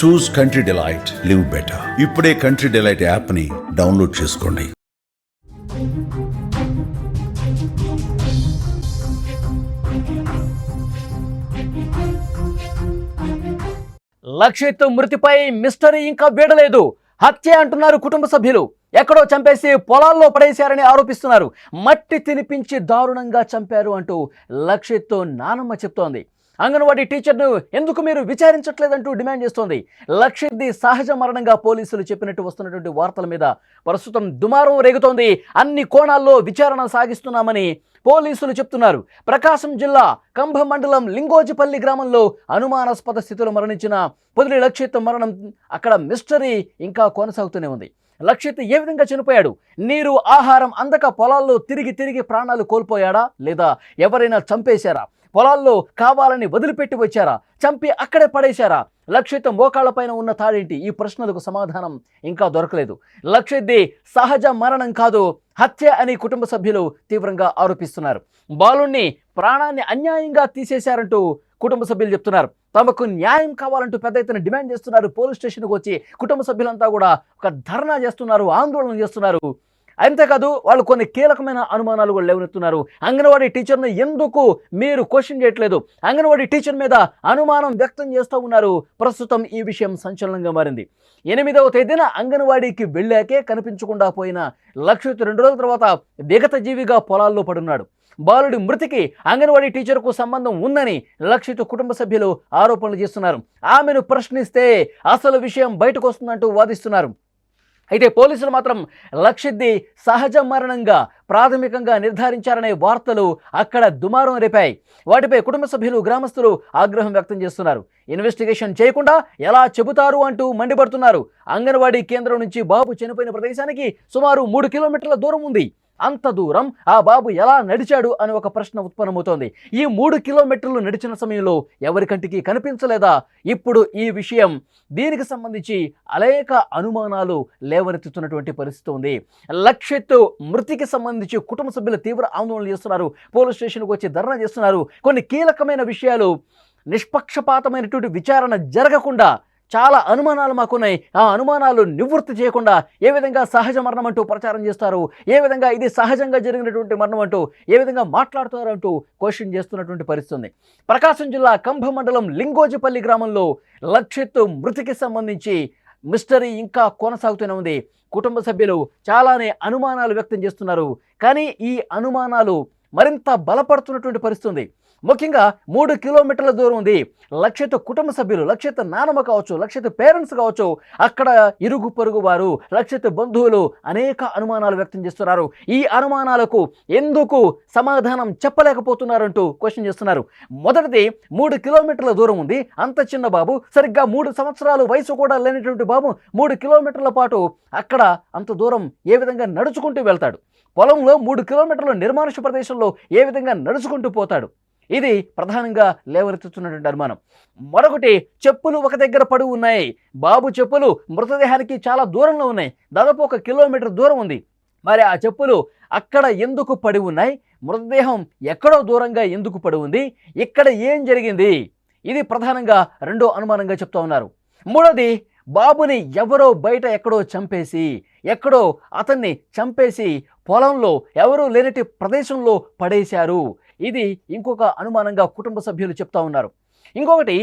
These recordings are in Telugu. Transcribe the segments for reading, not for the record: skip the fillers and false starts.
చూస్ కంట్రీ డిలైట్, లివ్ బెటర్. ఇప్పుడే కంట్రీ డిలైట్ యాప్ని డౌన్లోడ్ చేసుకోండి. లక్షిత్ మృతిపై మిస్టరీ ఇంకా వీడలేదు. హత్య అంటున్నారు కుటుంబ సభ్యులు. ఎక్కడో చంపేసి పొలాల్లో పడేశారని ఆరోపిస్తున్నారు. మట్టి తినిపించి దారుణంగా చంపారు అంటూ లక్షిత్ నానమ్మ చెప్తోంది. అంగన్వాడీ టీచర్ను ఎందుకు మీరు విచారించట్లేదంటూ డిమాండ్ చేస్తోంది. లక్షిత్ది సహజ మరణంగా పోలీసులు చెప్పినట్టు వస్తున్నటువంటి వార్తల మీద ప్రస్తుతం దుమారం రేగుతోంది. అన్ని కోణాల్లో విచారణ సాగిస్తున్నామని పోలీసులు చెప్తున్నారు. ప్రకాశం జిల్లా కంభ మండలం లింగోజిపల్లి గ్రామంలో అనుమానాస్పద స్థితిలో మరణించిన పొదిలి లక్షిత్ మరణం అక్కడ మిస్టరీ ఇంకా కొనసాగుతూనే ఉంది. లక్షిత్ ఏ విధంగా చనిపోయాడు? నీరు ఆహారం అందక పొలాల్లో తిరిగి ప్రాణాలు కోల్పోయాడా, లేదా ఎవరైనా చంపేశారా? పొలాల్లో కావాలని వదిలిపెట్టి వచ్చారా? చంపి అక్కడే పడేశారా? లక్షిత్ మోకాళ్లపైన ఉన్న తాడేంటి? ఈ ప్రశ్నలకు సమాధానం ఇంకా దొరకలేదు. లక్షిత్ది సహజ మరణం కాదు, హత్య అని కుటుంబ సభ్యులు తీవ్రంగా ఆరోపిస్తున్నారు. బాలుణ్ణి ప్రాణాన్ని అన్యాయంగా తీసేశారంటూ కుటుంబ సభ్యులు చెప్తున్నారు. తమకు న్యాయం కావాలంటూ పెద్ద ఎత్తున డిమాండ్ చేస్తున్నారు. పోలీస్ స్టేషన్కి వచ్చి కుటుంబ సభ్యులంతా కూడా ఒక ధర్నా చేస్తున్నారు, ఆందోళన చేస్తున్నారు. అంతేకాదు వాళ్ళు కొన్ని కీలకమైన అనుమానాలు కూడా లేవనెత్తున్నారు. అంగన్వాడీ టీచర్ను ఎందుకు మీరు క్వశ్చన్ చేయట్లేదు? అంగన్వాడీ టీచర్ మీద అనుమానం వ్యక్తం చేస్తూ ఉన్నారు. ప్రస్తుతం ఈ విషయం సంచలనంగా మారింది. 8వ తేదీన అంగన్వాడీకి వెళ్ళాకే కనిపించకుండా పోయిన లక్షిత్ 2 రోజుల తర్వాత విగత జీవిగా పొలాల్లో పడున్నాడు. బాలుడి మృతికి అంగన్వాడీ టీచర్కు సంబంధం ఉందని లక్షిత్ కుటుంబ సభ్యులు ఆరోపణలు చేస్తున్నారు. ఆమెను ప్రశ్నిస్తే అసలు విషయం బయటకు వస్తుందంటూ వాదిస్తున్నారు. అయితే పోలీసులు మాత్రం లక్షిత్ది సహజ మరణంగా ప్రాథమికంగా నిర్ధారించారనే వార్తలు అక్కడ దుమారం రేపాయి. వాటిపై కుటుంబ సభ్యులు, గ్రామస్తులు ఆగ్రహం వ్యక్తం చేస్తున్నారు. ఇన్వెస్టిగేషన్ చేయకుండా ఎలా చెబుతారు అంటూ మండిపడుతున్నారు. అంగన్వాడీ కేంద్రం నుంచి బాబు చనిపోయిన ప్రదేశానికి సుమారు 3 కిలోమీటర్ల దూరం ఉంది. అంత దూరం ఆ బాబు ఎలా నడిచాడు అని ఒక ప్రశ్న ఉత్పన్నమవుతోంది. ఈ 3 కిలోమీటర్లు నడిచిన సమయంలో ఎవరి కంటికి కనిపించలేదా? ఇప్పుడు ఈ విషయం, దీనికి సంబంధించి అనేక అనుమానాలు లేవనెత్తుతున్నటువంటి పరిస్థితి ఉంది. లక్షిత్ మృతికి సంబంధించి కుటుంబ సభ్యులు తీవ్ర ఆందోళన చేస్తున్నారు. పోలీస్ స్టేషన్కి వచ్చి ధర్నా చేస్తున్నారు. కొన్ని కీలకమైన విషయాలు, నిష్పక్షపాతమైనటువంటి విచారణ జరగకుండా చాలా అనుమానాలు మాకున్నాయి, ఆ అనుమానాలు నివృత్తి చేయకుండా ఏ విధంగా సహజ మరణం అంటూ ప్రచారం చేస్తారు, ఏ విధంగా ఇది సహజంగా జరిగినటువంటి మరణం అంటూ ఏ విధంగా మాట్లాడుతారు అంటూ క్వశ్చన్ చేస్తున్నటువంటి పరిస్థితి ఉంది. ప్రకాశం జిల్లా కంభ మండలం లింగోజిపల్లి గ్రామంలో లక్షిత్ మృతికి సంబంధించి మిస్టరీ ఇంకా కొనసాగుతూనే ఉంది. కుటుంబ సభ్యులు చాలానే అనుమానాలు వ్యక్తం చేస్తున్నారు. కానీ ఈ అనుమానాలు మరింత బలపడుతున్నటువంటి పరిస్థితి ఉంది. ముఖ్యంగా 3 కిలోమీటర్ల దూరం ఉంది. లక్షిత్ కుటుంబ సభ్యులు, లక్షిత్ నానమ్మ కావచ్చు, లక్షిత్ పేరెంట్స్ కావచ్చు, అక్కడ ఇరుగు పొరుగు వారు, లక్షిత్ బంధువులు అనేక అనుమానాలు వ్యక్తం చేస్తున్నారు. ఈ అనుమానాలకు ఎందుకు సమాధానం చెప్పలేకపోతున్నారంటూ క్వశ్చన్ చేస్తున్నారు. మొదటిది, 3 కిలోమీటర్ల దూరం ఉంది. అంత చిన్న బాబు, సరిగ్గా 3 సంవత్సరాలు వయసు కూడా లేనటువంటి బాబు 3 కిలోమీటర్ల పాటు అక్కడ అంత దూరం ఏ విధంగా నడుచుకుంటూ వెళ్తాడు? పొలంలో 3 కిలోమీటర్ల నిర్మానుష్య ప్రదేశంలో ఏ విధంగా నడుచుకుంటూ పోతాడు? ఇది ప్రధానంగా లేవనెత్తుతున్నటువంటి అనుమానం. మరొకటి, చెప్పులు ఒక దగ్గర పడి ఉన్నాయి. బాబు చెప్పులు మృతదేహానికి చాలా దూరంలో ఉన్నాయి. దాదాపు 1 కిలోమీటర్ దూరం ఉంది. మరి ఆ చెప్పులు అక్కడ ఎందుకు పడి ఉన్నాయి? మృతదేహం ఎక్కడో దూరంగా ఎందుకు పడి ఉంది? ఇక్కడ ఏం జరిగింది? ఇది ప్రధానంగా రెండో అనుమానంగా చెప్తా ఉన్నారు. మూడోది, బాబుని ఎవరో బయట ఎక్కడో చంపేసి, ఎక్కడో అతన్ని చంపేసి పొలంలో ఎవరూ లేనటి ప్రదేశంలో పడేశారు. ఇది ఇంకొక అనుమానంగా కుటుంబ సభ్యులు చెప్తా ఉన్నారు. ఇంకొకటి,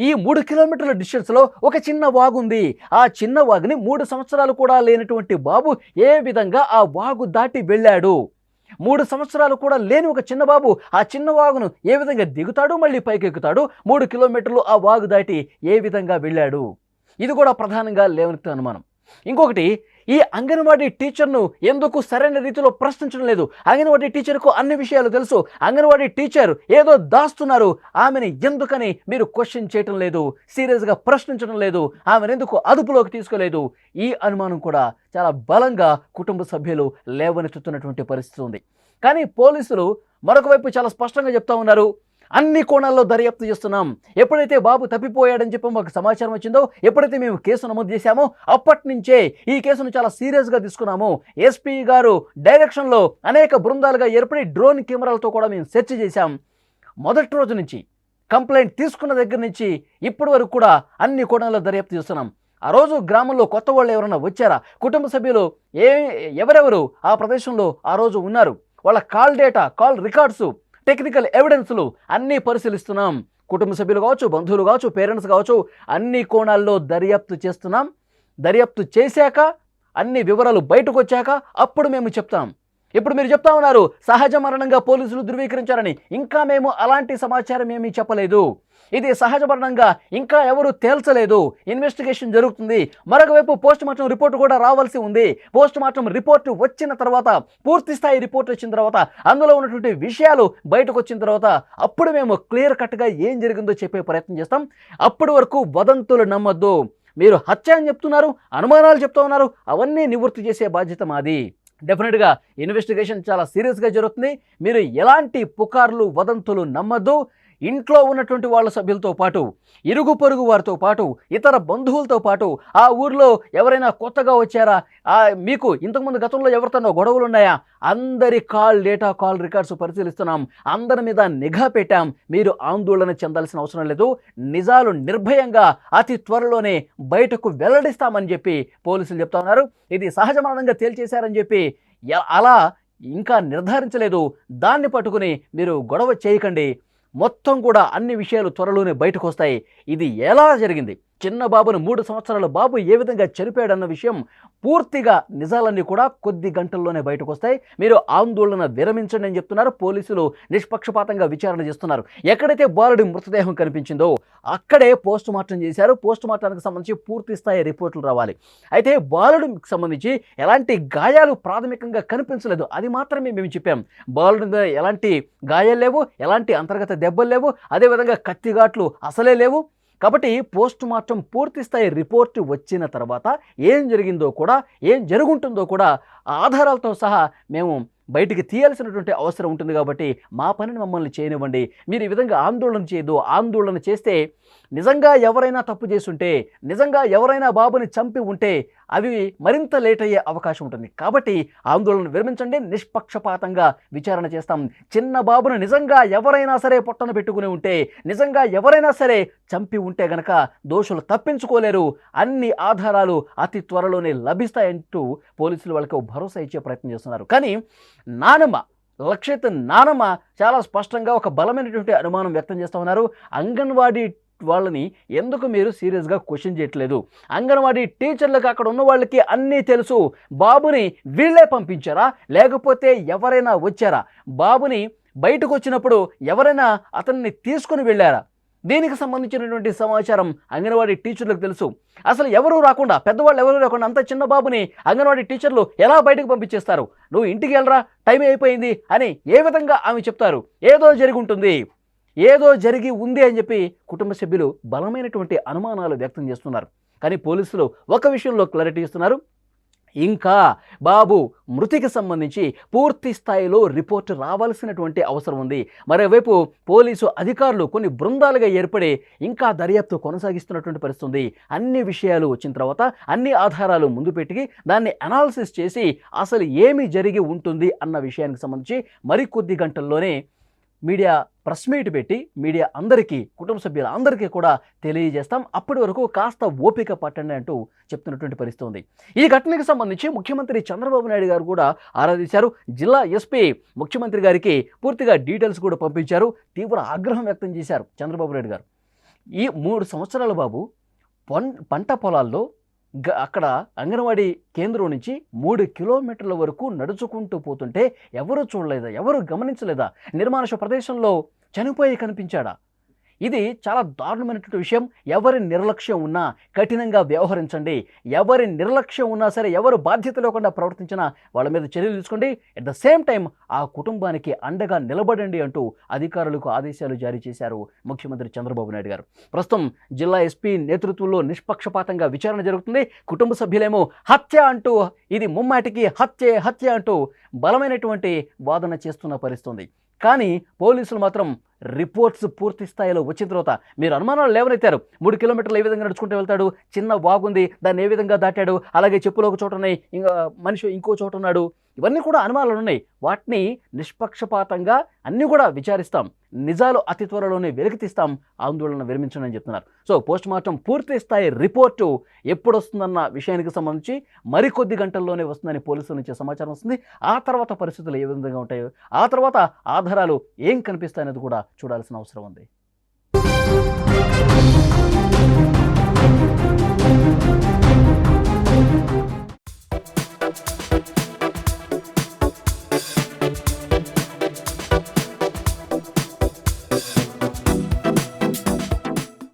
ఈ 3 కిలోమీటర్ల డిస్టెన్స్లో ఒక చిన్న వాగు ఉంది. ఆ చిన్న వాగుని 3 సంవత్సరాలు కూడా లేనటువంటి బాబు ఏ విధంగా ఆ వాగు దాటి వెళ్ళాడు? 3 సంవత్సరాలు కూడా లేని ఒక చిన్న బాబు ఆ చిన్న వాగును ఏ విధంగా దిగుతాడు, మళ్ళీ పైకెక్కుతాడు? 3 కిలోమీటర్లు ఆ వాగు దాటి ఏ విధంగా వెళ్ళాడు? ఇది కూడా ప్రధానంగా లేవనెత్తే అనుమానం. ఇంకొకటి, ఈ అంగన్వాడీ టీచర్ను ఎందుకు సరైన రీతిలో ప్రశ్నించడం లేదు? అంగన్వాడీ టీచర్కు అన్ని విషయాలు తెలుసు. అంగన్వాడీ టీచర్ ఏదో దాస్తున్నారు. ఆమెను ఎందుకని మీరు క్వశ్చన్ చేయటం లేదు, సీరియస్గా ప్రశ్నించడం లేదు, ఆమెను ఎందుకు అదుపులోకి తీసుకోలేదు? ఈ అనుమానం కూడా చాలా బలంగా కుటుంబ సభ్యులు లేవనెత్తుతున్నటువంటి పరిస్థితి ఉంది. కానీ పోలీసులు మరొక వైపు చాలా స్పష్టంగా చెప్తా ఉన్నారు, అన్ని కోణాల్లో దర్యాప్తు చేస్తున్నాం. ఎప్పుడైతే బాబు తప్పిపోయాడని చెప్పి మాకు సమాచారం వచ్చిందో, ఎప్పుడైతే మేము కేసు నమోదు చేశామో అప్పటి నుంచే ఈ కేసును చాలా సీరియస్గా తీసుకున్నాము. ఎస్పీ గారు డైరెక్షన్లో అనేక బృందాలుగా ఏర్పడి డ్రోన్ కెమెరాలతో కూడా మేము సెర్చ్ చేశాం. మొదటి రోజు నుంచి కంప్లైంట్ తీసుకున్న దగ్గర నుంచి ఇప్పటి వరకు కూడా అన్ని కోణాల్లో దర్యాప్తు చేస్తున్నాం. ఆ రోజు గ్రామంలో కొత్త వాళ్ళు ఎవరైనా వచ్చారా, కుటుంబ సభ్యులు ఎవరెవరు ఆ ప్రదేశంలో ఆ రోజు ఉన్నారు, వాళ్ళ call data, call records, technical ఎవిడెన్స్లు అన్నీ పరిశీలిస్తున్నాం. కుటుంబ సభ్యులు కావచ్చు, బంధువులు కావచ్చు, పేరెంట్స్ కావచ్చు, అన్ని కోణాల్లో దర్యాప్తు చేస్తున్నాం. దర్యాప్తు చేశాక అన్ని వివరాలు బయటకు వచ్చాక అప్పుడు మేము చెప్తాం. ఇప్పుడు మీరు చెప్తా ఉన్నారు సహజ మరణంగా పోలీసులు ధృవీకరించారని. ఇంకా మేము అలాంటి సమాచారం ఏమీ చెప్పలేదు. ఇది సహజ మరణంగా ఇంకా ఎవరు తేల్చలేదు. ఇన్వెస్టిగేషన్ జరుగుతుంది. మరొక వైపు పోస్ట్ మార్టం రిపోర్ట్ కూడా రావాల్సి ఉంది. పోస్ట్ మార్టం రిపోర్ట్ వచ్చిన తర్వాత, పూర్తి స్థాయి రిపోర్ట్ వచ్చిన తర్వాత, అందులో ఉన్నటువంటి విషయాలు బయటకు వచ్చిన తర్వాత అప్పుడు మేము క్లియర్ కట్గా ఏం జరిగిందో చెప్పే ప్రయత్నం చేస్తాం. అప్పటి వరకు వదంతులు నమ్మొద్దు. మీరు హత్య అని చెప్తున్నారు, అనుమానాలు చెప్తా ఉన్నారు, అవన్నీ నివృత్తి చేసే బాధ్యత మాది. డెఫినెట్గా ఇన్వెస్టిగేషన్ చాలా సీరియస్గా జరుగుతుంది. మీరు ఎలాంటి పుకార్లు, వదంతులు నమ్మద్దు. ఇంట్లో ఉన్నటువంటి వాళ్ళ సభ్యులతో పాటు, ఇరుగు పొరుగు వారితో పాటు, ఇతర బంధువులతో పాటు, ఆ ఊర్లో ఎవరైనా కొత్తగా వచ్చారా, మీకు ఇంతకుముందు గతంలో ఎవరితోనో గొడవలు ఉన్నాయా, అందరి కాల్ డేటా, కాల్ రికార్డ్స్ పరిశీలిస్తున్నాం. అందరి మీద నిఘా పెట్టాం. మీరు ఆందోళన చెందాల్సిన అవసరం లేదు. నిజాలు నిర్భయంగా అతి త్వరలోనే బయటకు వెల్లడిస్తామని చెప్పి పోలీసులు చెప్తా ఉన్నారు. ఇది సహజ మరణంగా తేల్చేశారని చెప్పి అలా ఇంకా నిర్ధారించలేదు. దాన్ని పట్టుకుని మీరు గొడవ చేయకండి. మొత్తం కూడా అన్ని విషయాలు త్వరలోనే బయటకు వస్తాయి. ఇది ఎలా జరిగింది, చిన్న బాబును 3 సంవత్సరాల బాబు ఏ విధంగా చనిపోయాడన్న విషయం పూర్తిగా నిజాలన్నీ కూడా కొద్ది గంటల్లోనే బయటకు వస్తాయి. మీరు ఆందోళన విరమించండి అని చెప్తున్నారు. పోలీసులు నిష్పక్షపాతంగా విచారణ చేస్తున్నారు. ఎక్కడైతే బాలుడి మృతదేహం కనిపించిందో అక్కడే పోస్ట్ మార్టం చేశారు. పోస్ట్ మార్టానికి సంబంధించి పూర్తి స్థాయి రిపోర్టులు రావాలి. అయితే బాలుడికి సంబంధించి ఎలాంటి గాయాలు ప్రాథమికంగా కనిపించలేదు. అది మాత్రమే మేము చెప్పాం. బాలుడి మీద ఎలాంటి గాయాలు లేవు, ఎలాంటి అంతర్గత దెబ్బలు లేవు, అదేవిధంగా కత్తిఘాట్లు అసలే లేవు. కాబట్టి పోస్ట్ మార్టం పూర్తి స్థాయి రిపోర్టు వచ్చిన తర్వాత ఏం జరిగిందో కూడా, ఏం జరుగుంటుందో కూడా ఆధారాలతో సహా మేము బయటికి తీయాల్సినటువంటి అవసరం ఉంటుంది. కాబట్టి మా పనిని మమ్మల్ని చేయనివ్వండి. మీరు ఈ విధంగా ఆందోళన చేయదు. ఆందోళన చేస్తే నిజంగా ఎవరైనా తప్పు చేస్తుంటే, నిజంగా ఎవరైనా బాబుని చంపి ఉంటే అవి మరింత లేట్ అయ్యే అవకాశం ఉంటుంది. కాబట్టి ఆందోళన విరమించండి. నిష్పక్షపాతంగా విచారణ చేస్తాం. చిన్న బాబును నిజంగా ఎవరైనా సరే పొట్టన పెట్టుకుని ఉంటే, నిజంగా ఎవరైనా సరే చంపి ఉంటే గనక దోషులు తప్పించుకోలేరు. అన్ని ఆధారాలు అతి త్వరలోనే లభిస్తాయంటూ పోలీసులు వాళ్ళకి భరోసా ఇచ్చే ప్రయత్నం చేస్తున్నారు. కానీ నానమ్మ, లక్షిత్ నానమ్మ చాలా స్పష్టంగా ఒక బలమైనటువంటి అనుమానం వ్యక్తం చేస్తూ ఉన్నారు. అంగన్వాడీ వాళ్ళని ఎందుకు మీరు సీరియస్గా క్వశ్చన్ చేయట్లేదు? అంగన్వాడీ టీచర్లకు అక్కడ ఉన్న వాళ్ళకి అన్నీ తెలుసు. బాబుని వీళ్ళే పంపించారా, లేకపోతే ఎవరైనా వచ్చారా? బాబుని బయటకు వచ్చినప్పుడు ఎవరైనా అతన్ని తీసుకుని వెళ్ళారా? దీనికి సంబంధించినటువంటి సమాచారం అంగన్వాడీ టీచర్లకు తెలుసు. అసలు ఎవరూ రాకుండా, పెద్దవాళ్ళు ఎవరూ రాకుండా అంత చిన్న బాబుని అంగన్వాడీ టీచర్లు ఎలా బయటకు పంపించేస్తారు? నువ్వు ఇంటికి వెళ్ళరా, టైం అయిపోయింది అని ఏ విధంగా ఆమె చెప్తారు? ఏదో జరిగి ఉంటుంది, ఏదో జరిగి ఉంది అని చెప్పి కుటుంబ సభ్యులు బలమైనటువంటి అనుమానాలు వ్యక్తం చేస్తున్నారు. కానీ పోలీసులు ఒక విషయంలో క్లారిటీ ఇస్తున్నారు. ఇంకా బాబు మృతికి సంబంధించి పూర్తి స్థాయిలో రిపోర్టు రావాల్సినటువంటి అవసరం ఉంది. మరోవైపు పోలీసు అధికారులు కొన్ని బృందాలుగా ఏర్పడి ఇంకా దర్యాప్తు కొనసాగిస్తున్నటువంటి పరిస్థితి ఉంది. అన్ని విషయాలు వచ్చిన తర్వాత అన్ని ఆధారాలు ముందు పెట్టి దాన్ని అనాలిసిస్ చేసి అసలు ఏమి జరిగి ఉంటుంది అన్న విషయానికి సంబంధించి మరికొద్ది గంటల్లోనే మీడియా ప్రెస్ మీట్ పెట్టి మీడియా అందరికీ, కుటుంబ సభ్యులందరికీ కూడా తెలియజేస్తాం. అప్పటి వరకు కాస్త ఓపిక పట్టండి అంటూ చెప్తున్నటువంటి పరిస్థితి ఉంది. ఈ ఘటనకు సంబంధించి ముఖ్యమంత్రి చంద్రబాబు నాయుడు గారు కూడా ఆరాధించారు. జిల్లా ఎస్పీ ముఖ్యమంత్రి గారికి పూర్తిగా డీటెయిల్స్ కూడా పంపించారు. తీవ్ర ఆగ్రహం వ్యక్తం చేశారు చంద్రబాబు నాయుడు గారు. ఈ 3 సంవత్సరాల బాబు పంట పొలాల్లో అక్కడ అంగన్వాడీ కేంద్రం నుంచి 3 కిలోమీటర్ల వరకు నడుచుకుంటూ పోతుంటే ఎవరు చూడలేదా, ఎవరు గమనించలేదా? నిర్మానుష ప్రదేశంలో చనిపోయి కనిపించాడా? ఇది చాలా దారుణమైనటువంటి విషయం. ఎవరి నిర్లక్ష్యం ఉన్నా కఠినంగా వ్యవహరించండి. ఎవరి నిర్లక్ష్యం ఉన్నా సరే, ఎవరు బాధ్యత లేకుండా ప్రవర్తించినా వాళ్ళ మీద చర్యలు తీసుకోండి. అట్ ద సేమ్ టైం ఆ కుటుంబానికి అండగా నిలబడండి అంటూ అధికారులకు ఆదేశాలు జారీ చేశారు ముఖ్యమంత్రి చంద్రబాబు నాయుడు గారు. ప్రస్తుతం జిల్లా ఎస్పీ నేతృత్వంలో నిష్పక్షపాతంగా విచారణ జరుగుతుంది. కుటుంబ సభ్యులేమో హత్య అంటూ, ఇది ముమ్మాటికి హత్య అంటూ బలమైనటువంటి వాదన చేస్తున్న పరిస్థితి. కానీ పోలీసులు మాత్రం రిపోర్ట్స్ పూర్తి స్థాయిలో వచ్చిన తర్వాత మీరు అనుమానాలు లేవనెత్తారు. 3 కిలోమీటర్లు ఏ విధంగా నడుచుకుంటూ వెళ్తాడు, చిన్న వాగుంది, దాన్ని ఏ విధంగా దాటాడు, అలాగే చెప్పులు ఒక చోట ఉన్నాయి, ఇంకా మనిషి ఇంకో చోట ఉన్నాడు, ఇవన్నీ కూడా అనుమానాలు ఉన్నాయి. వాటిని నిష్పక్షపాతంగా అన్నీ కూడా విచారిస్తాం, నిజాలు అతి త్వరలోనే వెలికితీస్తాం, ఆందోళన విరమించండి అని చెప్తున్నారు. సో పోస్ట్ మార్టం పూర్తి స్థాయి రిపోర్టు ఎప్పుడు వస్తుందన్న విషయానికి సంబంధించి మరికొద్ది గంటల్లోనే వస్తుందని పోలీసుల నుంచి సమాచారం వస్తుంది. ఆ తర్వాత పరిస్థితులు ఏ విధంగా ఉంటాయో, ఆ తర్వాత ఆధారాలు ఏం కనిపిస్తాయనేది కూడా చూడాల్సిన అవసరం ఉంది.